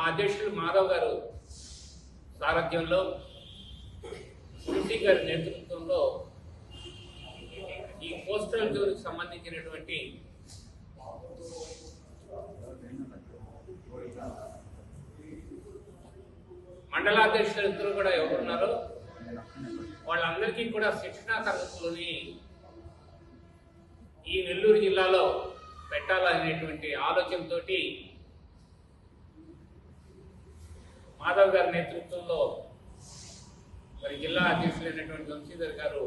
అధ్యక్షులు మాధవ్ గారు సారథ్యంలో గారి నేతృత్వంలో ఈ కోస్టల్ జోన్కి సంబంధించినటువంటి మండలాధ్యక్షులు కూడా ఎవరున్నారో వాళ్ళందరికీ కూడా శిక్షణా తరగతులని ఈ నెల్లూరు జిల్లాలో పెట్టాలనేటువంటి ఆలోచనతో మాధవ్ గారి నేతృత్వంలో మరి జిల్లా అధ్యక్షులైనటువంటి వంశీధర్ గారు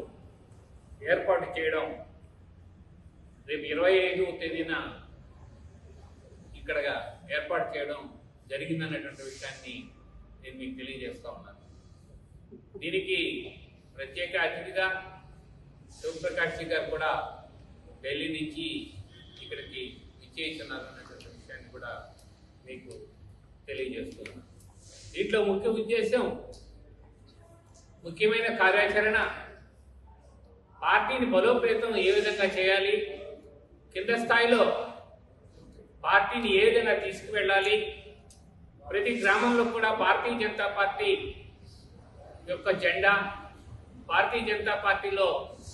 ఏర్పాటు చేయడం రేపు 25వ తేదీన ఇక్కడ ఏర్పాటు చేయడం జరిగిందన్నటువంటి విషయాన్ని నేను మీకు తెలియజేస్తా ఉన్నాను. దీనికి ప్రత్యేక అతిథిగా శివప్రకాష్ గారు కూడా ఢిల్లీ నుంచి ఇక్కడికి విచ్చేస్తున్నారు అన్నటువంటి విషయాన్ని కూడా మీకు తెలియజేస్తున్నాను. దీంట్లో ముఖ్య ఉద్దేశం, ముఖ్యమైన కార్యాచరణ, పార్టీని బలోపేతం ఏ విధంగా చేయాలి, కింద స్థాయిలో పార్టీని ఏ విధంగా తీసుకువెళ్ళాలి, ప్రతి గ్రామంలో కూడా భారతీయ జనతా పార్టీ యొక్క జెండా, భారతీయ జనతా పార్టీలో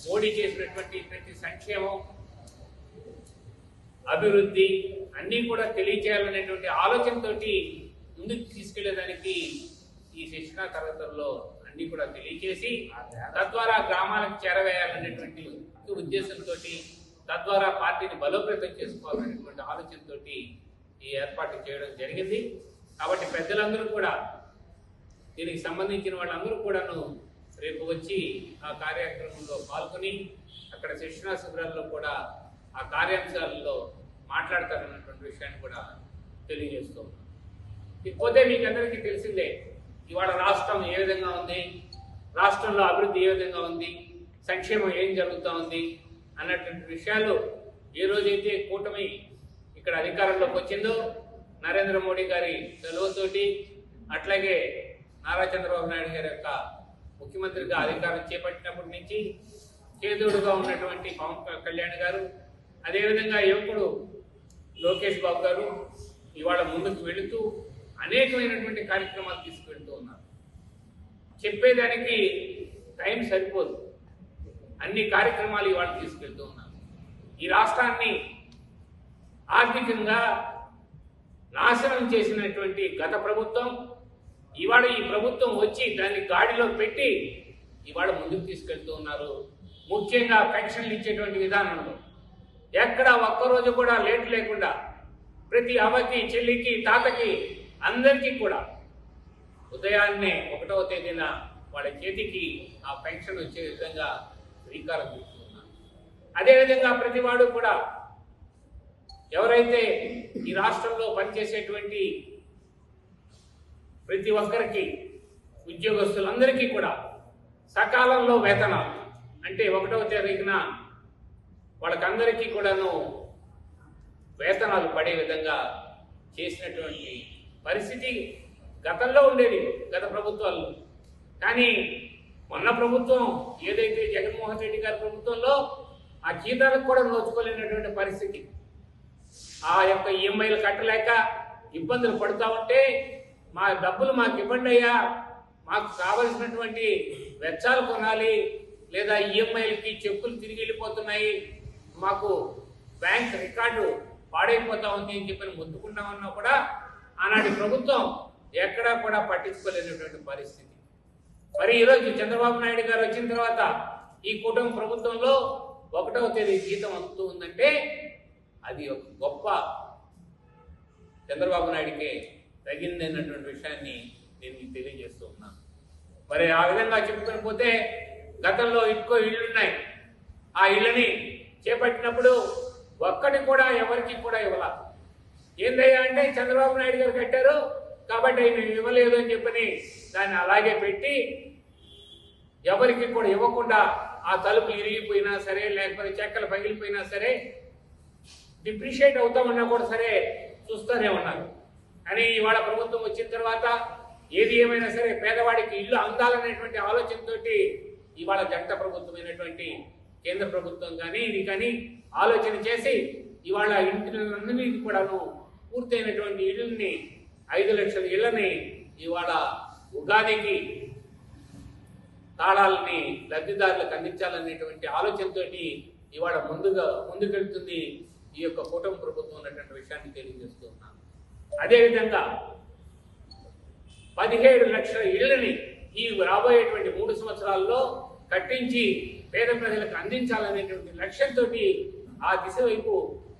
మోడీ చేసినటువంటి ప్రతి సంక్షేమం, అభివృద్ధి అన్నీ కూడా తెలియజేయాలనేటువంటి ఆలోచనతోటి ముందుకు తీసుకెళ్లేదానికి ఈ శిక్షణా తరగతుల్లో అన్ని కూడా తెలియజేసి తద్వారా గ్రామాలకు చేరవేయాలనేటువంటి ఉద్దేశంతో, తద్వారా పార్టీని బలోపేతం చేసుకోవాలనేటువంటి ఆలోచనతో ఈ ఏర్పాటు చేయడం జరిగింది. కాబట్టి పెద్దలందరూ కూడా, దీనికి సంబంధించిన వాళ్ళందరూ కూడాను రేపు వచ్చి ఆ కార్యక్రమంలో పాల్గొని అక్కడ శిక్షణా శిబిరాల్లో కూడా ఆ కార్యాంశాలలో మాట్లాడతారన్నటువంటి విషయాన్ని కూడా తెలియజేస్తూ ఉన్నాం. ఇకపోతే మీకు అందరికీ తెలిసిందే, ఇవాళ రాష్ట్రం ఏ విధంగా ఉంది, రాష్ట్రంలో అభివృద్ధి ఏ విధంగా ఉంది, సంక్షేమం ఏం జరుగుతూ ఉంది అన్నటువంటి విషయాలు ఏ రోజైతే కూటమి ఇక్కడ అధికారంలోకి వచ్చిందో, నరేంద్ర మోడీ గారి సెలవుతోటి, అట్లాగే నారా చంద్రబాబు నాయుడు గారి యొక్క ముఖ్యమంత్రిగా అధికారం చేపట్టినప్పటి నుంచి చేదోడుగా ఉన్నటువంటి పవన్ కళ్యాణ్ గారు, అదేవిధంగా యువకుడు లోకేష్ బాబు గారు ఇవాళ ముందుకు వెళుతూ అనేకమైనటువంటి కార్యక్రమాలు తీసుకువెళ్తూ ఉన్నారు. చెప్పేదానికి టైం సరిపోదు, అన్ని కార్యక్రమాలు ఇవాళ తీసుకెళ్తూ ఉన్నారు. ఈ రాష్ట్రాన్ని ఆర్థికంగా నాశనం చేసినటువంటి గత ప్రభుత్వం ఇవాళ ఈ ప్రభుత్వం వచ్చి దాన్ని గాడిలో పెట్టి ఇవాళ ముందుకు తీసుకెళ్తూ ఉన్నారు. ముఖ్యంగా పెన్షన్లు ఇచ్చేటువంటి విధానంలో ఎక్కడ ఒక్కరోజు కూడా లేట్ లేకుండా ప్రతి అవ్వకి, చెల్లికి, తాతకి అందరికీ కూడా ఉదయాన్నే 1వ తేదీన వాళ్ళ చేతికి ఆ పెన్షన్ వచ్చే విధంగా శ్రీకారం చుట్టుకున్నారు. అదేవిధంగా ప్రతి వాడు కూడా, ఎవరైతే ఈ రాష్ట్రంలో పనిచేసేటువంటి ప్రతి ఒక్కరికి, ఉద్యోగస్తులందరికీ కూడా సకాలంలో వేతనాలు, అంటే 1వ తారీఖున వాళ్ళకందరికీ కూడాను వేతనాలు పడే విధంగా చేసినటువంటి పరిస్థితి గతంలో ఉండేది గత ప్రభుత్వాల్లో. కానీ మొన్న ప్రభుత్వం ఏదైతే జగన్మోహన్ రెడ్డి గారి ప్రభుత్వంలో ఆ జీతాలకు కూడా నోచుకోలేనటువంటి పరిస్థితి, ఆ యొక్క ఈఎంఐలు కట్టలేక ఇబ్బందులు పడుతూ ఉంటే, మా డబ్బులు మాకు ఇవ్వండి అయ్యా, మాకు కావలసినటువంటి వెచ్చాలు కొనాలి, లేదా ఈఎంఐలకి చెక్కులు తిరిగి వెళ్ళిపోతున్నాయి, మాకు బ్యాంక్ రికార్డు పాడైపోతా ఉంది అని చెప్పి ముద్దుకుంటామన్నా కూడా ఆనాటి ప్రభుత్వం ఎక్కడా కూడా పట్టించుకోలేనటువంటి పరిస్థితి. మరి ఈరోజు చంద్రబాబు నాయుడు గారు వచ్చిన తర్వాత ఈ కుటుంబ ప్రభుత్వంలో 1వ తేదీ జీతం అందుతూ ఉందంటే అది ఒక గొప్ప చంద్రబాబు నాయుడికే తగింది అన్నటువంటి విషయాన్ని నేను మీకు తెలియజేస్తూ ఉన్నాను. మరి ఆ విధంగా చెప్పుకొని పోతే, గతంలో ఇంకో ఇళ్ళున్నాయి, ఆ ఇళ్ళని చేపట్టినప్పుడు ఒక్కటి కూడా ఎవరికి కూడా ఇవ్వాల. ఏందయ్యా అంటే, చంద్రబాబు నాయుడు గారు కట్టారు కాబట్టి మేము ఇవ్వలేదు అని చెప్పని దాన్ని అలాగే పెట్టి ఎవరికి కూడా ఇవ్వకుండా, ఆ తలుపులు ఇరిగిపోయినా సరే, లేకపోతే చెక్కలు పగిలిపోయినా సరే, డిప్రిషియేట్ అవుతామన్నా కూడా సరే చూస్తూనే ఉన్నారు. కానీ ఇవాళ ప్రభుత్వం వచ్చిన తర్వాత ఏది ఏమైనా సరే పేదవాడికి ఇల్లు అందాలనేటువంటి ఆలోచనతోటి ఇవాళ జంట ప్రభుత్వమైనటువంటి కేంద్ర ప్రభుత్వం కానీ ఇది కానీ ఆలోచన చేసి ఇవాళ ఇంటిని కూడాను పూర్తయినటువంటి ఇళ్ళని 5 లక్షల ఇళ్ళని ఇవాళ ఉగాదికి తాళాలని లబ్ధిదారులకు అందించాలనేటువంటి ఆలోచనతోటి ఇవాళ ముందుకెళ్తుంది ఈ యొక్క కూటమి ప్రభుత్వం అన్నటువంటి విషయాన్ని తెలియజేస్తూ ఉన్నాను. అదేవిధంగా 17 లక్షల ఇళ్ళని ఈ రాబోయేటువంటి 3 సంవత్సరాల్లో కట్టించి పేద ప్రజలకు అందించాలనేటువంటి లక్ష్యంతో ఆ దిశ వైపు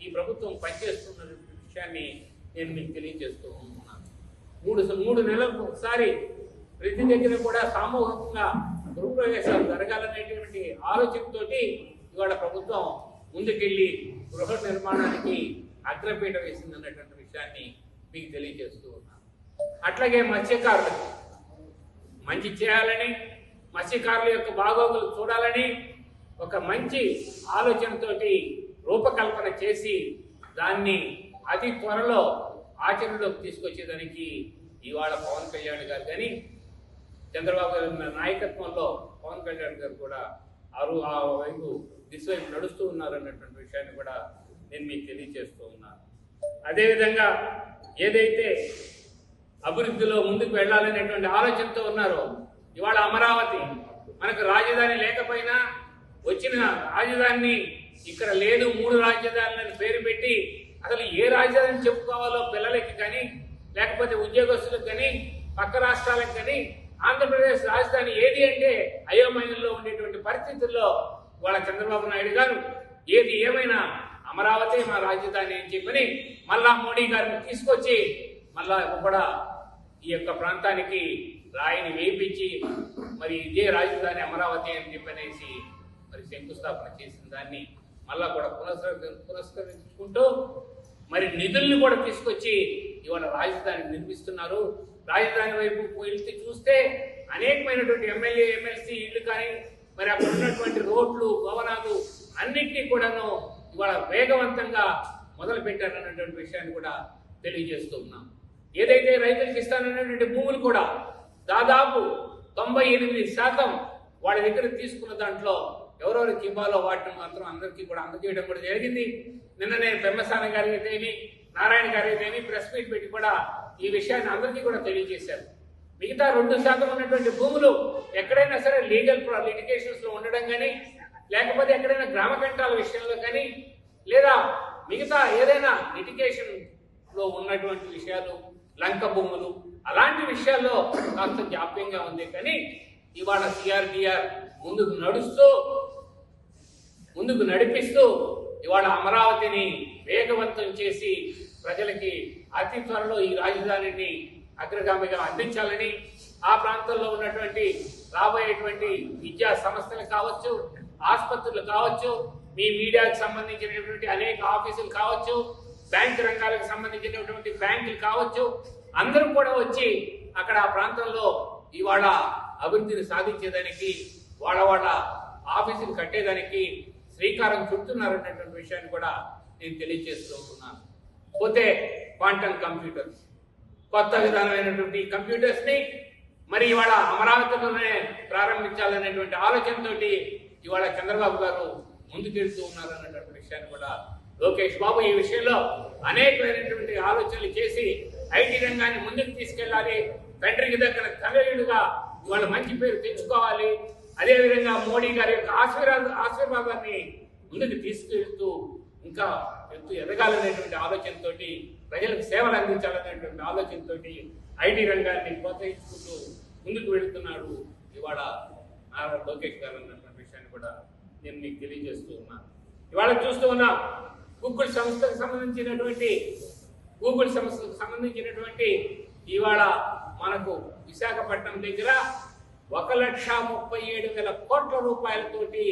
ఈ ప్రభుత్వం పనిచేస్తున్న విషయాన్ని నేను మీకు తెలియజేస్తూ ఉన్నాను. 3 నెలలకు ఒకసారి ప్రతి దగ్గర కూడా సామూహికంగా గృహప్రవేశాలు జరగాలనేటువంటి ఆలోచనతోటి ఇవాళ ప్రభుత్వం ముందుకెళ్ళి గృహ నిర్మాణానికి అగ్రపీట వేసిందన్నటువంటి విషయాన్ని మీకు తెలియజేస్తూ ఉన్నాను. అట్లాగే మత్స్యకారులకు మంచి చేయాలని, మత్స్యకారుల యొక్క బాగోగులు చూడాలని ఒక మంచి ఆలోచనతోటి రూపకల్పన చేసి దాన్ని అతి త్వరలో ఆచరణలోకి తీసుకొచ్చేదానికి ఇవాళ పవన్ కళ్యాణ్ గారు కానీ చంద్రబాబు గారి నాయకత్వంలో పవన్ కళ్యాణ్ గారు కూడా ఆ వైపు దిశ వైపు నడుస్తూ ఉన్నారు అన్నటువంటి విషయాన్ని కూడా నేను మీకు తెలియజేస్తూ ఉన్నాను. అదేవిధంగా ఏదైతే అభివృద్ధిలో ముందుకు వెళ్ళాలనేటువంటి ఆలోచనతో ఉన్నారో ఇవాళ అమరావతి మనకు రాజధాని లేకపోయినా వచ్చిన రాజధానిని ఇక్కడ లేదు 3 రాజధానులను పేరు పెట్టి అసలు ఏ రాజధాని చెప్పుకోవాలో పిల్లలకి కానీ లేకపోతే ఉద్యోగస్తులకు కానీ పక్క రాష్ట్రాలకు కానీ ఆంధ్రప్రదేశ్ రాజధాని ఏది అంటే అయోమయంలో ఉండేటువంటి పరిస్థితుల్లో వాళ్ళ చంద్రబాబు నాయుడు గారు ఏది ఏమైనా అమరావతి మా రాజధాని అని చెప్పని మళ్ళా మోడీ గారిని తీసుకొచ్చి మళ్ళా కూడా ఈ యొక్క ప్రాంతానికి రాయిని వేయించి మరి ఇదే రాజధాని అమరావతి అని చెప్పనేసి మరి శంకుస్థాపన చేసిన దాన్ని మళ్ళా కూడా పునస్కరించుకుంటూ మరి నిధుల్ని కూడా తీసుకొచ్చి ఇవాళ రాజధాని నిర్మిస్తున్నారు. రాజధాని వైపు వెళ్తే చూస్తే అనేకమైనటువంటి ఎమ్మెల్యే ఎమ్మెల్సీ ఇళ్ళు కానీ మరి అక్కడ ఉన్నటువంటి రోడ్లు భవనాలు అన్నింటినీ కూడాను ఇవాళ వేగవంతంగా మొదలు పెట్టారన్నటువంటి విషయాన్ని కూడా తెలియజేస్తూ ఉన్నాం. ఏదైతే రైతులకు ఇస్తానన్నటువంటి భూములు కూడా దాదాపు 98% వాళ్ళ దగ్గర తీసుకున్న దాంట్లో ఎవరెవరికి ఇవ్వాలో వాటిని మాత్రం అందరికీ కూడా అందజేయడం కూడా జరిగింది. నిన్న నేను పెమ్మసాని గారి అయితేమి నారాయణ గారి అయితేమి ప్రెస్ మీట్ పెట్టి కూడా ఈ విషయాన్ని అందరికీ కూడా తెలియజేశారు. మిగతా 2% ఉన్నటువంటి భూములు ఎక్కడైనా సరే లీగల్ లిటిగేషన్స్ లో ఉండడం కానీ లేకపోతే ఎక్కడైనా గ్రామ కంటాల విషయంలో కానీ లేదా మిగతా ఏదైనా లిటిగేషన్ లో ఉన్నటువంటి విషయాలు లంక భూములు అలాంటి విషయాల్లో కాస్త జాప్యంగా ఉంది. కానీ ఇవాళ సిఆర్డిఆర్ ముందుకు నడిపిస్తూ ఇవాళ అమరావతిని వేగవంతం చేసి ప్రజలకి అతి త్వరలో ఈ రాజధానిని అగ్రగామిగా అందించాలని ఆ ప్రాంతంలో ఉన్నటువంటి రాబోయేటువంటి విద్యా సంస్థలు కావచ్చు, ఆసుపత్రులు కావచ్చు, మీ మీడియాకు సంబంధించినటువంటి అనేక ఆఫీసులు కావచ్చు, బ్యాంక్ రంగాలకు సంబంధించినటువంటి బ్యాంకులు కావచ్చు, అందరూ కూడా వచ్చి అక్కడ ఆ ప్రాంతంలో ఇవాళ అభివృద్ధిని సాధించేదానికి వాళ్ళ ఆఫీసులు కట్టేదానికి శ్రీకారం చుడుతున్నారన్నటువంటి విషయాన్ని కూడా నేను తెలియజేస్తూ ఉన్నాను. పోతే క్వాంటమ్ కంప్యూటర్స్, కొత్త విధానమైనటువంటి కంప్యూటర్స్ ని మరి ఇవాళ అమరావతిలోనే ప్రారంభించాలనేటువంటి ఆలోచనతోటి ఇవాళ చంద్రబాబు గారు ముందుకెళ్తూ ఉన్నారన్నటువంటి విషయాన్ని కూడా లోకేష్ బాబు ఈ విషయంలో అనేకమైనటువంటి ఆలోచనలు చేసి ఐటీ రంగాన్ని ముందుకు తీసుకెళ్లాలి, తండ్రికి దగ్గర తనయుడుగా ఇవాళ మంచి పేరు తెచ్చుకోవాలి, అదేవిధంగా మోడీ గారి యొక్క ఆశీర్వాదాన్ని ముందుకు తీసుకెళ్తూ ఇంకా ఎదగాలనేటువంటి ఆలోచనతో ప్రజలకు సేవలు అందించాలనేటువంటి ఆలోచనతో ఐటీ రంగాన్ని ప్రోత్సహించుకుంటూ ముందుకు వెళుతున్నాడు ఇవాళ నారా లోకేష్ గారు అన్నటువంటి విషయాన్ని కూడా నేను మీకు తెలియజేస్తూ ఉన్నాను. ఇవాళ చూస్తూ ఉన్నాం గూగుల్ సంస్థకు సంబంధించినటువంటి ఇవాళ మనకు విశాఖపట్నం దగ్గర 1,37,000 కోట్ల రూపాయలతోటి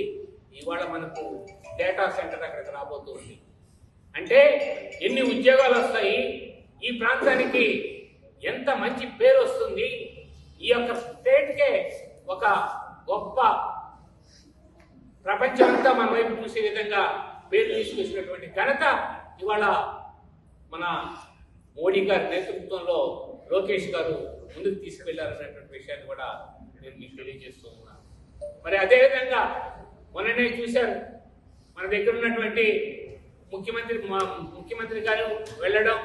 ఇవాళ మనకు డేటా సెంటర్ అక్కడికి రాబోతుంది. అంటే ఎన్ని ఉద్యోగాలు వస్తాయి, ఈ ప్రాంతానికి ఎంత మంచి పేరు వస్తుంది, ఈ యొక్క స్టేట్కే ఒక గొప్ప ప్రపంచం అంతా మన వైపు చూసే విధంగా పేరు తీసుకొచ్చినటువంటి ఘనత ఇవాళ మన మోడీ గారి నేతృత్వంలో లోకేష్ గారు ముందుకు తీసుకువెళ్లారనేటువంటి విషయాన్ని కూడా నేను మీకు తెలియజేస్తూ ఉన్నాను. మరి అదేవిధంగా మొన్ననే చూశారు, మన దగ్గర ఉన్నటువంటి ముఖ్యమంత్రి గారు వెళ్ళడం,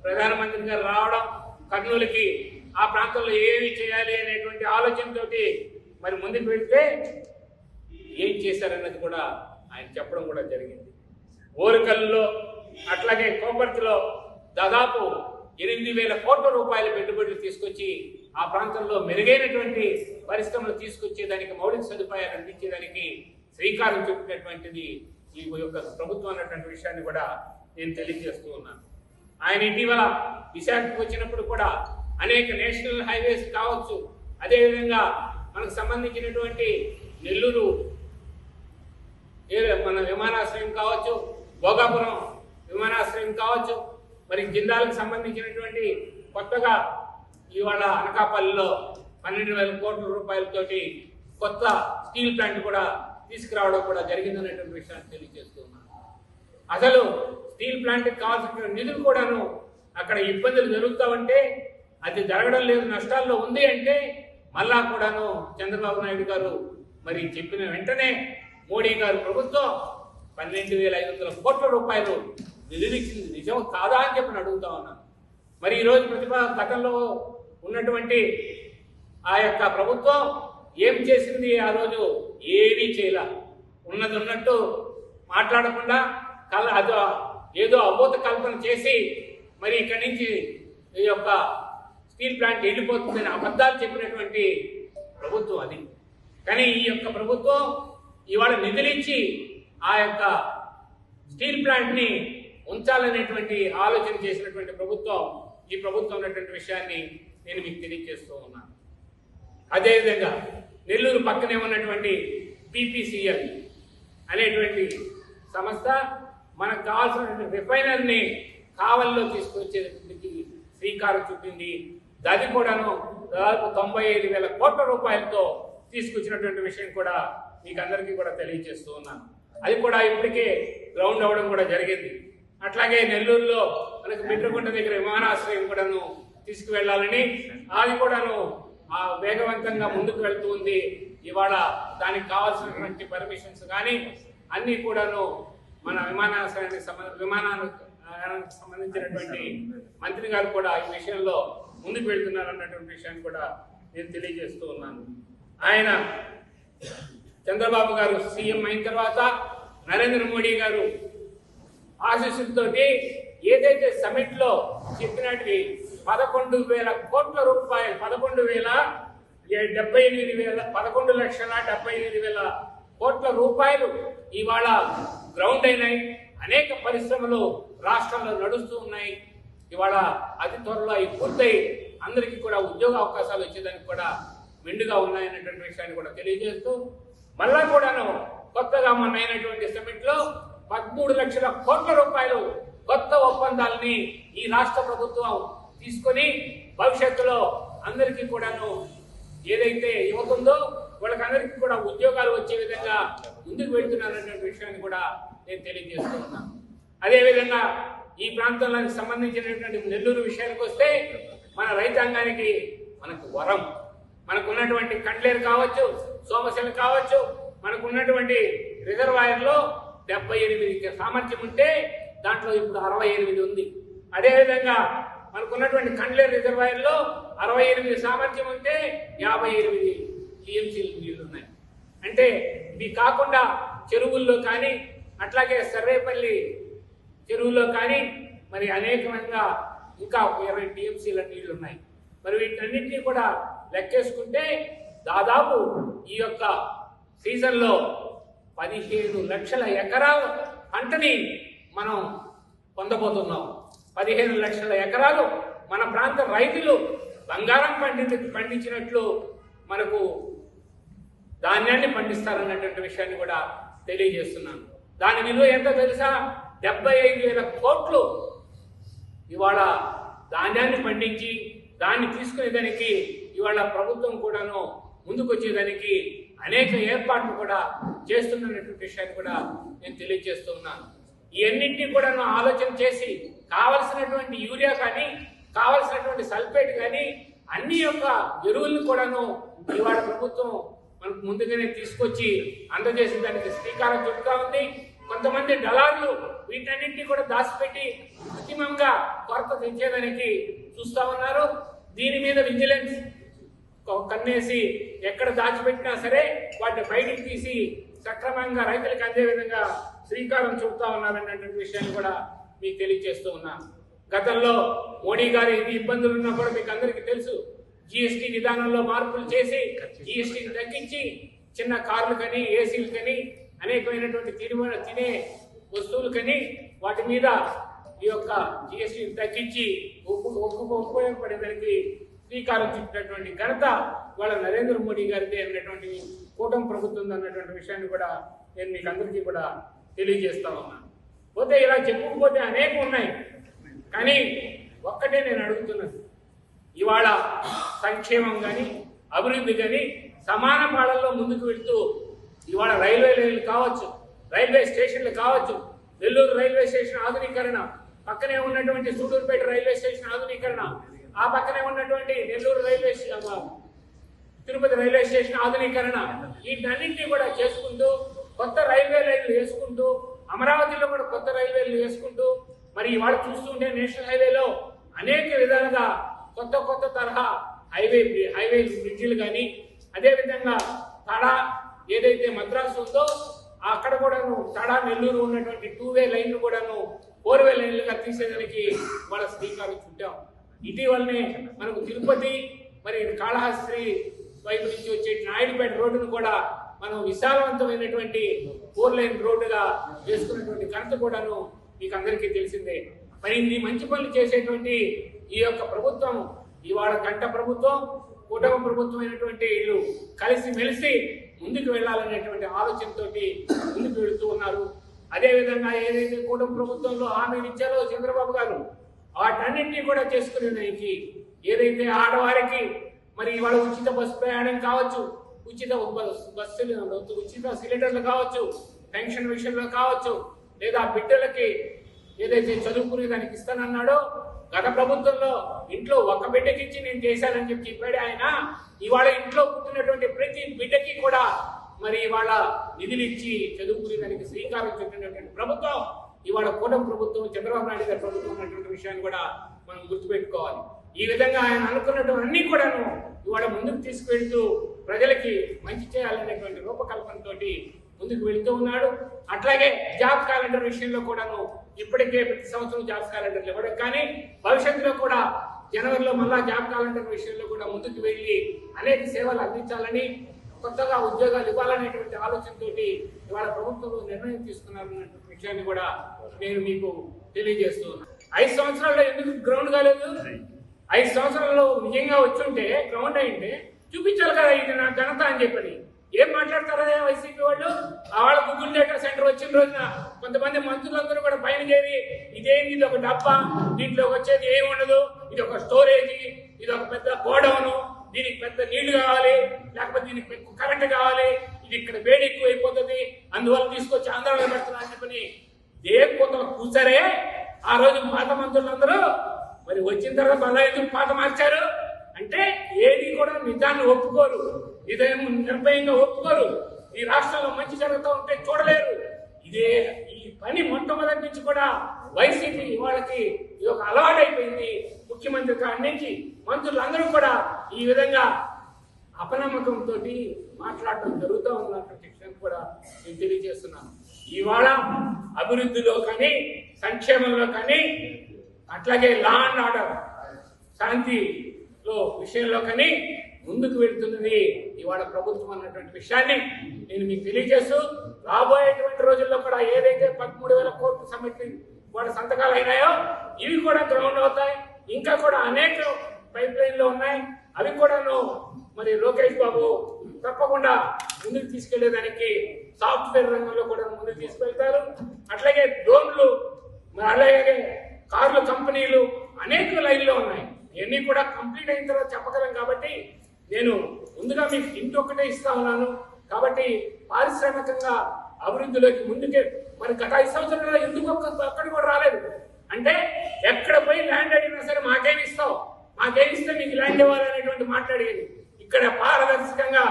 ప్రధానమంత్రి గారు రావడం, కర్నూలుకి ఆ ప్రాంతంలో ఏమి చేయాలి అనేటువంటి ఆలోచనతోటి మరి ముందుకు వెళ్తే ఏం చేశారన్నది కూడా ఆయన చెప్పడం కూడా జరిగింది. ఓరుకల్లో అట్లాగే కోపర్తిలో దాదాపు 8,000 కోట్ల రూపాయల పెట్టుబడులు తీసుకొచ్చి ఆ ప్రాంతంలో మెరుగైనటువంటి పరిశ్రమలు తీసుకొచ్చేదానికి, మౌలిక సదుపాయాలు అందించేదానికి శ్రీకారం చుట్టినటువంటిది ఈ యొక్క ప్రభుత్వం అన్నటువంటి విషయాన్ని కూడా నేను తెలియజేస్తూ ఉన్నాను. ఆయన ఇటీవల విశాఖకు వచ్చినప్పుడు కూడా అనేక నేషనల్ హైవేస్ కావచ్చు, అదేవిధంగా మనకు సంబంధించినటువంటి నెల్లూరు మన విమానాశ్రయం కావచ్చు, భోగాపురం విమానాశ్రయం కావచ్చు, మరి జిల్లాలకు సంబంధించినటువంటి కొత్తగా ఇవాళ అనకాపల్లిలో 12,000 కోట్ల రూపాయలతోటి కొత్త స్టీల్ ప్లాంట్ కూడా తీసుకురావడం కూడా జరిగిందనేటువంటి విషయాన్ని తెలియజేస్తూ ఉన్నాను. అసలు స్టీల్ ప్లాంట్కి కావాల్సిన నిధులు కూడాను అక్కడ ఇబ్బందులు జరుగుతామంటే, అది జరగడం లేదు, నష్టాల్లో ఉంది అంటే మళ్ళా కూడాను చంద్రబాబు నాయుడు గారు మరి చెప్పిన వెంటనే మోడీ గారు ప్రభుత్వం 12,500 కోట్ల రూపాయలు నిధులిచ్చింది నిజం కాదా అని చెప్పి అడుగుతా ఉన్నాను. మరి ఈరోజు గతంలో ఉన్నటువంటి ఆ యొక్క ప్రభుత్వం ఏం చేసింది? ఆ రోజు ఏమీ చేయలే, ఉన్నది ఉన్నట్టు మాట్లాడకుండా ఏదో అబోధ కల్పన చేసి మరి ఇక్కడి నుంచి ఈ యొక్క స్టీల్ ప్లాంట్ వెళ్ళిపోతుందని అబద్ధాలు చెప్పినటువంటి ప్రభుత్వం అది. కానీ ఈ యొక్క ప్రభుత్వం ఇవాళ నిధులిచ్చి ఆ యొక్క స్టీల్ ప్లాంట్ని ఉంచాలనేటువంటి ఆలోచన చేసినటువంటి ప్రభుత్వం ఈ ప్రభుత్వం ఉన్నటువంటి విషయాన్ని నేను మీకు తెలియజేస్తూ ఉన్నాను. అదేవిధంగా నెల్లూరు పక్కనే ఉన్నటువంటి BPCL అనేటువంటి సంస్థ మనకు కావాల్సిన రిఫైనర్ని కావలిలో తీసుకొచ్చేందుకు శ్రీకారం చుట్టింది. అది కూడాను దాదాపు 95,000 కోట్ల రూపాయలతో తీసుకొచ్చినటువంటి విషయం కూడా మీకు అందరికీ కూడా తెలియజేస్తూ ఉన్నాను. అది కూడా ఇప్పటికే గ్రౌండ్ అవ్వడం కూడా జరిగింది. అట్లాగే నెల్లూరులో మనకు మిట్రకుంట దగ్గర విమానాశ్రయం కూడాను తీసుకువెళ్లాలని, అది కూడాను వేగవంతంగా ముందుకు వెళ్తూ ఉంది. ఇవాళ దానికి కావాల్సినటువంటి పర్మిషన్స్ కానీ అన్నీ కూడాను మన విమానానికి సంబంధించినటువంటి మంత్రి గారు కూడా ఈ విషయంలో ముందుకు వెళ్తున్నారు అన్నటువంటి విషయాన్ని కూడా నేను తెలియజేస్తూ ఉన్నాను. ఆయన చంద్రబాబు గారు సీఎం అయిన తర్వాత నరేంద్ర మోడీ గారు ఆశీస్సులతోటి ఏదైతే సమిట్ లో చెప్పినట్టు 11,000 కోట్ల రూపాయలు 11,78,000 కోట్ల రూపాయలు ఇవాళ గ్రౌండ్ అయినాయి. అనేక పరిశ్రమలు రాష్ట్రంలో నడుస్తూ ఉన్నాయి. ఇవాళ అతి త్వరలో అవి పూర్తయి అందరికీ కూడా ఉద్యోగ అవకాశాలు వచ్చేదానికి కూడా మెండుగా ఉన్నాయనేటువంటి విషయాన్ని కూడా తెలియజేస్తూ, మళ్ళా కూడాను కొత్తగా మొన్న అయినటువంటి సమిట్ లో 13 లక్షల కోట్ల రూపాయలు కొత్త ఒప్పందాలని ఈ రాష్ట్ర ప్రభుత్వం తీసుకొని భవిష్యత్తులో అందరికీ కూడాను ఏదైతే యువతుందో వాళ్ళకందరికీ కూడా ఉద్యోగాలు వచ్చే విధంగా ముందుకు వెళ్తున్నారనేటువంటి విషయాన్ని కూడా నేను తెలియజేస్తూ ఉన్నాను. అదేవిధంగా ఈ ప్రాంతాలకు సంబంధించినటువంటి నెల్లూరు విషయానికి వస్తే మన రైతాంగానికి మనకు వరం, మనకున్నటువంటి కండ్లేరు కావచ్చు, సోమశిల కావచ్చు, మనకున్నటువంటి రిజర్వాయర్లో 78 సామర్థ్యం ఉంటే దాంట్లో ఇప్పుడు 68 ఉంది. అదేవిధంగా మనకున్నటువంటి కండ్లేరు రిజర్వాయర్లో 68 సామర్థ్యం ఉంటే 58 TMCలు నీళ్లు ఉన్నాయి. అంటే ఇవి కాకుండా చెరువుల్లో కానీ అట్లాగే సర్వేపల్లి చెరువుల్లో కానీ మరి అనేకమంగా ఇంకా 20 TMCల నీళ్లు ఉన్నాయి. మరి వీటన్నింటినీ కూడా లెక్కేసుకుంటే దాదాపు ఈ యొక్క సీజన్లో 15 లక్షల ఎకరాల పంటని మనం పొందబోతున్నాం. 15 లక్షల ఎకరాలు మన ప్రాంత రైతులు బంగారం పండించినట్లు మనకు ధాన్యాన్ని పండిస్తారన్నటువంటి విషయాన్ని కూడా తెలియజేస్తున్నాను. దాని విలువ ఎంత తెలుసా? 75,000 కోట్లు ఇవాళ ధాన్యాన్ని పండించి దాన్ని తీసుకునేదానికి ఇవాళ ప్రభుత్వం కూడాను ముందుకు వచ్చేదానికి అనేక ఏర్పాట్లు కూడా చేస్తున్నటువంటి విషయాన్ని కూడా నేను తెలియజేస్తూ ఉన్నాను. ఇవన్నింటినీ కూడా ఆలోచన చేసి కావలసినటువంటి యూరియా కానీ కావలసినటువంటి సల్ఫేట్ కానీ అన్ని యొక్క ఎరువులను కూడాను ఇవాళ ప్రభుత్వం మనకు ముందుగానే తీసుకొచ్చి అందజేసిన దానికి శ్రీకారం చుట్టుతా ఉంది. కొంతమంది దళారులు వీటన్నింటినీ కూడా దాచిపెట్టి కృత్రిమంగా కొరత తెచ్చేదానికి చూస్తా ఉన్నారు. దీని మీద విజిలెన్స్ కన్నేసి ఎక్కడ దాచిపెట్టినా సరే వాటిని బయటికి తీసి సక్రమంగా రైతులకు అందే విధంగా శ్రీకారం చుడతా ఉన్నారన్నటువంటి విషయాన్ని కూడా మీకు తెలియజేస్తూ ఉన్నాను. గతంలో మోడీ గారి ఇబ్బందులు ఉన్నా కూడా మీకు అందరికీ తెలుసు. జిఎస్టీ విధానంలో మార్పులు చేసి జిఎస్టీని తగ్గించి చిన్న కార్లు కానీ ఏసీలు కానీ అనేకమైనటువంటి తినే వస్తువులు కానీ వాటి మీద ఈ యొక్క జిఎస్టీని తగ్గించి ఉపయోగపడేదానికి శ్రీకారం చుట్టినటువంటి ఘనత వాళ్ళ నరేంద్ర మోడీ గారిదే అన్నటువంటి కూటమి ప్రభుత్వం అన్నటువంటి విషయాన్ని కూడా నేను మీకు అందరికీ కూడా తెలియజేస్తా ఉన్నాను. పోతే ఇలా చెప్పుకుపోతే అనేకం ఉన్నాయి, కానీ ఒక్కటే నేను అడుగుతున్నాను. ఇవాళ సంక్షేమం కానీ అభివృద్ధి కానీ సమాన పాలనలో ముందుకు వెళ్తూ ఇవాళ రైల్వే లైన్లు కావచ్చు, రైల్వే స్టేషన్లు కావచ్చు, నెల్లూరు రైల్వే స్టేషన్ ఆధునీకరణ, పక్కనే ఉన్నటువంటి సూడూరుపేట రైల్వే స్టేషన్ ఆధునీకరణ, ఆ పక్కనే ఉన్నటువంటి నెల్లూరు తిరుపతి రైల్వే స్టేషన్ ఆధునీకరణ, వీటన్నింటినీ కూడా చేసుకుంటూ కొత్త రైల్వే లైన్లు వేసుకుంటూ అమరావతిలో కూడా కొత్త రైల్వేలు వేసుకుంటూ మరి ఇవాళ చూస్తుంటే నేషనల్ హైవేలో అనేక విధాలుగా కొత్త తరహా హైవే బ్రిడ్జిలు కానీ అదేవిధంగా తడా ఏదైతే మద్రాసు ఉందో అక్కడ కూడాను తడా నెల్లూరు ఉన్నటువంటి 2-వే లైన్లు కూడాను 4-వే లైన్లుగా తీసేదానికి వాళ్ళ శ్రీకారం చుట్టాం. ఇటీవలనే మనకు తిరుపతి మరి కాళహస్తి వైపు నుంచి వచ్చే నాయుడుపేట రోడ్డును కూడా మనం విశాలవంతమైనటువంటి 4-లైన్ రోడ్డుగా చేసుకున్నటువంటి ఘనత కూడాను మీకు అందరికీ తెలిసిందే. మరి ఇన్ని మంచి పనులు చేసేటువంటి ఈ యొక్క ప్రభుత్వం ఇవాళ గంట ప్రభుత్వం కూటమి ప్రభుత్వం అయినటువంటి వీళ్ళు కలిసి మెలిసి ముందుకు వెళ్ళాలనేటువంటి ఆలోచనతో ముందుకు వెళుతూ ఉన్నారు. అదేవిధంగా ఏదైతే కూటమి ప్రభుత్వంలో హామీలు ఇచ్చారో చంద్రబాబు గారు వాటన్నింటినీ కూడా చేసుకునేదానికి ఏదైతే ఆడవారికి మరి ఇవాళ ఉచిత బస్సు ప్రయాణం కావచ్చు, ఉచిత సిలిండర్లు కావచ్చు, పెన్షన్ విషయంలో కావచ్చు, లేదా బిడ్డలకి ఏదైతే చదువుకునే దానికి ఇస్తానన్నాడో గత ప్రభుత్వంలో ఇంట్లో ఒక బిడ్డకి ఇచ్చి నేను చేశానని చెప్పాడు ఆయన. ఇవాళ ఇంట్లో పుట్టినటువంటి ప్రతి బిడ్డకి కూడా మరి ఇవాళ నిధులు ఇచ్చి చదువుకునే దానికి శ్రీకారం చుట్టినటువంటి ప్రభుత్వం ఇవాళ కూటమి ప్రభుత్వం, చంద్రబాబు నాయుడు గారి ప్రభుత్వం అన్నటువంటి విషయాన్ని కూడా మనం గుర్తుపెట్టుకోవాలి. ఈ విధంగా ఆయన అనుకున్నటువంటి అన్ని కూడాను ఇవాళ ముందుకు తీసుకువెళ్తూ ప్రజలకి మంచి చేయాలనేటువంటి రూపకల్పనతో ముందుకు వెళుతూ ఉన్నాడు. అట్లాగే జాబ్ క్యాలెండర్ విషయంలో కూడాను ఇప్పటికే ప్రతి సంవత్సరం జాబ్ క్యాలెండర్లు ఇవ్వడం, కానీ భవిష్యత్తులో కూడా జనవరిలో మళ్ళా జాబ్ క్యాలెండర్ విషయంలో కూడా ముందుకు వెళ్ళి అనేక సేవలు అందించాలని, కొత్తగా ఉద్యోగాలు ఇవ్వాలనేటువంటి ఆలోచనతో ఇవాళ ప్రభుత్వం నిర్ణయం తీసుకున్నారన్నటువంటి విషయాన్ని కూడా నేను మీకు తెలియజేస్తున్నాను. 5 సంవత్సరాల్లో ఎందుకు గ్రౌండ్ కాలేదు? 5 సంవత్సరాల్లో నిజంగా వచ్చుంటే గ్రౌండ్ అయింటే చూపించాలి కదా ఇది నా ఘనత అని చెప్పని. ఏం మాట్లాడతారా వైసీపీ వాళ్ళు? వాళ్ళ గూగుల్ డేటా సెంటర్ వచ్చిన రోజున కొంతమంది మంత్రులందరూ కూడా పైన చేరి ఇదేంటి, ఇది ఒక డబ్బా, దీంట్లోకి వచ్చేది ఏమి ఉండదు, ఇది ఒక స్టోరేజీ, ఇది ఒక పెద్ద గోడౌను, దీనికి పెద్ద నీళ్లు కావాలి, లేకపోతే దీనికి పెద్ద కరెంట్ కావాలి, ఇది ఇక్కడ వేడి ఎక్కువ అయిపోతుంది, అందువల్ల తీసుకొచ్చి ఆంధ్రాలో పెడుతున్నా అని చెప్పని దేవపోతలు కూర్చారే. ఆ రోజు పాత మంత్రులందరూ మరి వచ్చిన తర్వాత మళ్ళా ఎందుకు పాత మార్చారు అంటే ఏది కూడా నిజాన్ని ఒప్పుకోరు, ఇదేం నిర్భయంగా ఒప్పుకోరు. ఈ రాష్ట్రంలో మంచి జరుగుతూ ఉంటే చూడలేరు. ఇదే ఈ పని మొట్టమొదటి నుంచి కూడా వైసీపీ వాళ్ళకి ఇది ఒక అలవాటు అయిపోయింది. ముఖ్యమంత్రి కాడి నుంచి మంత్రులందరూ కూడా ఈ విధంగా అపనమ్మకంతో మాట్లాడటం జరుగుతూ ఉన్నటువంటి విషయం కూడా నేను తెలియజేస్తున్నాను. ఇవాళ అభివృద్ధిలో కానీ సంక్షేమంలో కానీ అట్లాగే లా అండ్ ఆర్డర్ శాంతిలో విషయంలో కానీ ముందుకు వెళ్తున్నది ఇవాళ ప్రభుత్వం అన్నటువంటి విషయాన్ని నేను మీకు తెలియజేస్తూ, రాబోయేటువంటి రోజుల్లో కూడా ఏదైతే 13,000 కోట్లు సమితి వాళ్ళ సంతకాలు అయినాయో ఇవి కూడా గ్రౌండ్ అవుతాయి. ఇంకా కూడా అనేక పైప్ లైన్లు ఉన్నాయి, అవి కూడాను మరి లోకేష్ బాబు తప్పకుండా ముందుకు తీసుకెళ్లేదానికి సాఫ్ట్వేర్ రంగంలో కూడా ముందుకు తీసుకెళ్తారు. అట్లాగే డ్రోన్లు, మరి అలాగే కార్ల కంపెనీలు అనేక లైన్లో ఉన్నాయి. ఇవన్నీ కూడా కంప్లీట్ అయిన తర్వాత చెప్పగలం. కాబట్టి నేను ముందుగా మీకు ఇంకొకటే ఇస్తా ఉన్నాను. కాబట్టి పారిశ్రామికంగా అభివృద్ధిలోకి ముందుకే మరి గత 5 సంవత్సరాల్లో ఎందుకు ఒక్కడి కూడా రాలేదు అంటే ఎక్కడ పోయి ల్యాండ్ అడిగినా సరే మాకేమిస్తావు, మాకేమిస్తే మీకు ల్యాండ్ ఇవ్వాలనేటువంటి మాట్లాడేది. ఇక్కడ పారదర్శకంగా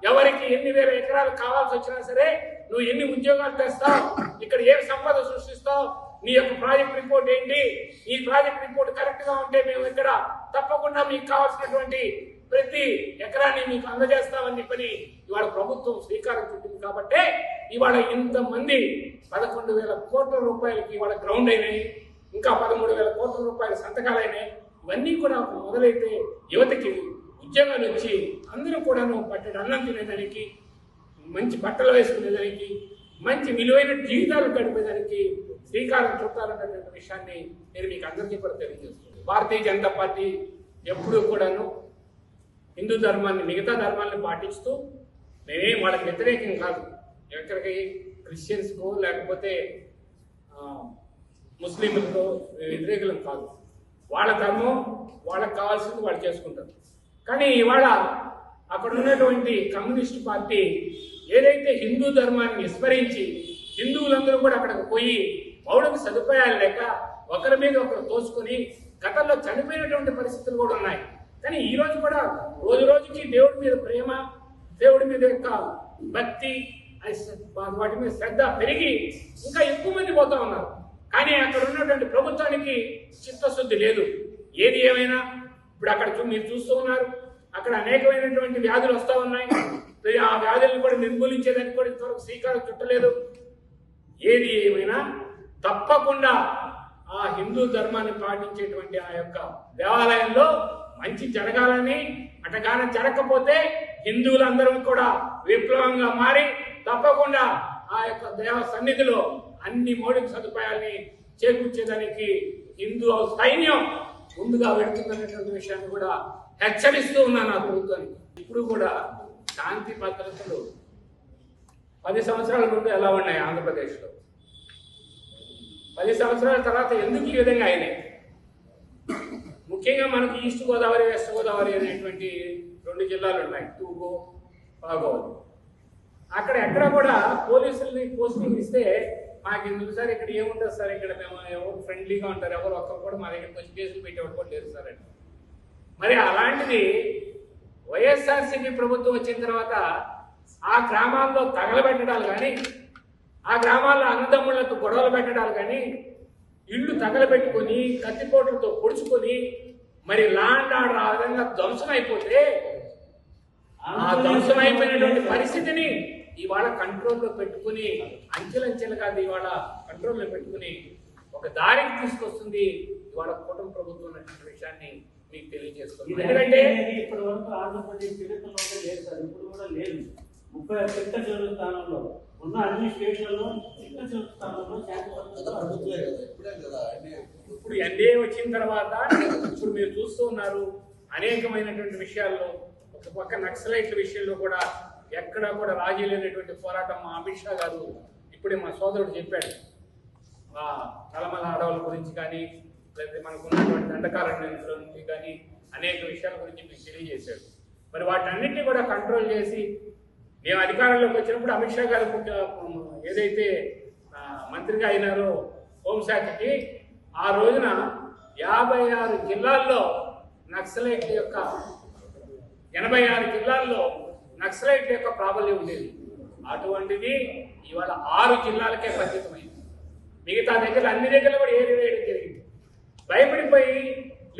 ఎవరికి ఎన్ని వేల ఎకరాలు కావాల్సి వచ్చినా సరే, నువ్వు ఎన్ని ఉద్యోగాలు తెస్తావు, ఇక్కడ ఏ సంపద సృష్టిస్తావు, నీ యొక్క ప్రాజెక్ట్ రిపోర్ట్ ఏంటి, ఈ ప్రాజెక్ట్ రిపోర్ట్ కరెక్ట్ గా ఉంటే మేము ఇక్కడ తప్పకుండా మీకు కావాల్సినటువంటి ప్రతి ఎకరాన్ని మీకు అందజేస్తామని చెప్పని ఇవాళ ప్రభుత్వం శ్రీకారం చుట్టింది. కాబట్టి ఇవాళ ఇంతమంది 11,000 కోట్ల రూపాయలకి ఇవాళ గ్రౌండ్ అయినాయి, ఇంకా 13,000 కోట్ల రూపాయల సంతకాలు అయినాయి. ఇవన్నీ కూడా మొదలైతే యువతకి ఉద్యోగాలు వచ్చి అందరూ కూడాను పట్టెడు అన్నం తినేదానికి, మంచి బట్టలు వేసుకునేదానికి, మంచి విలువైన జీవితాలు గడిపేదానికి శ్రీకారం చుట్టాలన్నటువంటి విషయాన్ని నేను మీకు అందరికీ కూడా తెలియజేస్తున్నాను. భారతీయ జనతా పార్టీ ఎప్పుడూ కూడాను హిందూ ధర్మాన్ని, మిగతా ధర్మాన్ని పాటిస్తూ, నేనేం వాళ్ళకి వ్యతిరేకం కాదు, ఎక్కడికి క్రిస్టియన్స్కో లేకపోతే ముస్లింలకో వ్యతిరేకులం కాదు. వాళ్ళ ధర్మం వాళ్ళకి కావాల్సింది వాళ్ళు చేసుకుంటారు. కానీ ఇవాళ అక్కడ ఉన్నటువంటి కమ్యూనిస్ట్ పార్టీ ఏదైతే హిందూ ధర్మాన్ని విస్మరించి హిందువులందరూ కూడా అక్కడికి పోయి మౌలిక సదుపాయాలు లేక ఒకరి మీద ఒకరు తోసుకొని గతంలో చనిపోయినటువంటి పరిస్థితులు కూడా ఉన్నాయి. కానీ ఈ రోజు కూడా రోజు రోజుకి దేవుడి మీద ప్రేమ, దేవుడి మీద యొక్క భక్తి, వాటి మీద శ్రద్ధ పెరిగి ఇంకా ఎక్కువ మంది పోతా ఉన్నారు. కానీ అక్కడ ఉన్నటువంటి ప్రభుత్వానికి చిత్తశుద్ధి లేదు. ఏది ఏమైనా ఇప్పుడు అక్కడ మీరు చూస్తూ ఉన్నారు, అక్కడ అనేకమైనటువంటి వ్యాధులు వస్తూ ఉన్నాయి. ఆ వ్యాధులను కూడా నిర్మూలించేదానికి కూడా ఇంతవరకు శ్రీకారం చుట్టలేదు. ఏది ఏమైనా తప్పకుండా ఆ హిందూ ధర్మాన్ని పాటించేటువంటి ఆ యొక్క దేవాలయంలో మంచి జరగాలని, అటగాన జరగకపోతే హిందువులందరూ కూడా విప్లవంగా మారి తప్పకుండా ఆ యొక్క దేవ సన్నిధిలో అన్ని మౌలిక సదుపాయాల్ని చేకూర్చేదానికి హిందూ సైన్యం ముందుగా వెళుతుందనేటువంటి విషయాన్ని కూడా హెచ్చరిస్తూ ఉన్నాను ఆ ప్రభుత్వానికి. ఇప్పుడు కూడా శాంతి భద్రతలు 10 సంవత్సరాల ముందు ఎలా ఉన్నాయి ఆంధ్రప్రదేశ్లో, 10 సంవత్సరాల తర్వాత ఎందుకు ఈ విధంగా అయినాయి? ముఖ్యంగా మనకి ఈస్ట్ గోదావరి, వెస్ట్ గోదావరి అనేటువంటి 2 జిల్లాలు ఉన్నాయి, తూర్పు గోదావరి. అక్కడ ఎక్కడ కూడా పోలీసుల్ని పోస్టింగ్ ఇస్తే మాకు ఎందుకు సార్ ఇక్కడ ఏముంటుంది సార్, ఇక్కడ మేము ఎవరు ఫ్రెండ్లీగా ఉంటారు, ఎవరు ఒక్కరు కూడా మా దగ్గరికి వచ్చి కేసులు పెట్టేవాడు కూడా లేదు సార్ అని. మరి అలాంటిది వైఎస్ఆర్సీపీ ప్రభుత్వం వచ్చిన తర్వాత ఆ గ్రామాల్లో తగలబెట్టడాలు కానీ, ఆ గ్రామాల్లో అన్నదమ్ముళ్లతో గొడవలు పెట్టడాలు కానీ, ఇళ్ళు తగలబెట్టుకొని కత్తిపోట్లతో పొడుచుకొని మరి లాండ్ ఆర్డర్ ఆ విధంగా ధ్వంసం అయిపోతే, ఆ ధ్వంసం అయిపోయినటువంటి పరిస్థితిని ఇవాళ కంట్రోల్లో పెట్టుకుని అంచెలంచెలుగా ఇవాళ కంట్రోల్లో పెట్టుకుని ఒక దారికి తీసుకొస్తుంది ఇవాళ కూటమి ప్రభుత్వం అనే విషయాన్ని మీకు తెలియజేస్తుంది. ఎందుకంటే ఇప్పటి వరకు ఆంధ్రప్రదేశ్ చరిత్రలో లేదు సార్, ఇప్పుడు కూడా లేదు. 30 చిట్ట చెరువు స్థానంలో ఉన్న అన్ని స్టేట్లలో చిట్ట చెరువు స్థానంలో ఇప్పుడు ఎన్డీఏ వచ్చిన తర్వాత ఇప్పుడు మీరు చూస్తూ ఉన్నారు అనేకమైనటువంటి విషయాల్లో. ఒక పక్క నక్సలైట్ల విషయంలో కూడా ఎక్కడా కూడా రాజీ లేనటువంటి పోరాటం మా అమిత్ షా గారు ఇప్పుడే మా సోదరుడు చెప్పాడు. నల్లమల అడవుల గురించి కానీ, లేకపోతే మనకు ఉన్నటువంటి దండకారణ్యం గురించి కానీ అనేక విషయాల గురించి మీకు తెలియజేశాడు. మరి వాటన్నిటిని కూడా కంట్రోల్ చేసి మేము అధికారంలోకి వచ్చినప్పుడు అమిత్ షా గారు ఏదైతే మంత్రిగా అయినారో హోంశాఖకి, ఆ రోజున 56 జిల్లాల్లో నక్సలైట్ల యొక్క 86 జిల్లాల్లో నక్సలైట్ల యొక్క ప్రాబల్యం ఉండేది. అటువంటిది ఇవాళ 6 జిల్లాలకే పరిమితమైంది. మిగతా దగ్గర అన్ని దగ్గర కూడా ఏరివేయడం జరిగింది. భయపడిపోయి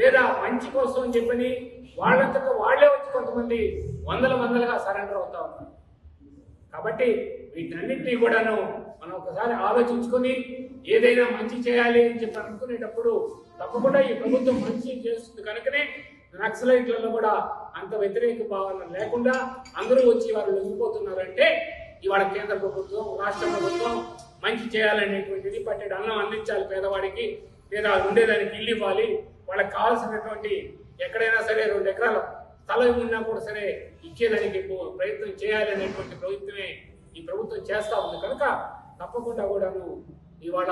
లేదా మంచి కోసం అని చెప్పని వాళ్ళంతటా వాళ్లే వచ్చి కొంతమంది వందలుగా సరెండర్ అవుతా ఉన్నారు. కాబట్టి వీటన్నింటినీ కూడాను మనం ఒకసారి ఆలోచించుకొని ఏదైనా మంచి చేయాలి అని చెప్పి అనుకునేటప్పుడు తప్పకుండా ఈ ప్రభుత్వం మంచి చేస్తుంది. కనుకనే నక్సలైట్లలో కూడా అంత వ్యతిరేక భావన లేకుండా అందరూ వచ్చి వారు లొంగిపోతున్నారంటే ఇవాళ కేంద్ర ప్రభుత్వం, రాష్ట్ర ప్రభుత్వం మంచి చేయాలనేటువంటిది, పట్టెడు అన్నం అందించాలి పేదవాడికి, లేదా ఉండేదానికి ఇల్లు ఇవ్వాలి, వాళ్ళకి కావాల్సినటువంటి ఎక్కడైనా సరే 2 ఎకరాల స్థలం ఉన్నా కూడా సరే ఇచ్చేదానికి ప్రయత్నం చేయాలి అనేటువంటి ప్రభుత్వమే ఈ ప్రభుత్వం చేస్తా ఉంది. కనుక తప్పకుండా కూడాను ఇవాళ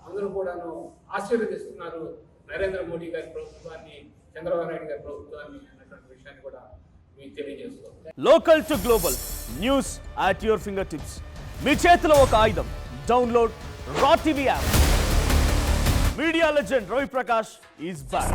అందరూ కూడాను ఆశీర్వదిస్తున్నారు నరేంద్ర మోడీ గారి ప్రభుత్వాన్ని, చంద్రబాబు నాయుడు గారి ప్రభుత్వాన్ని అన్నటువంటి విషయాన్ని కూడా మీకు తెలియజేస్తున్నాం. Local to global news at your fingertips. మీ చేతిలో ఒక ఆయుధం. Download Raw TV app. Media legend Ravi Prakash is back.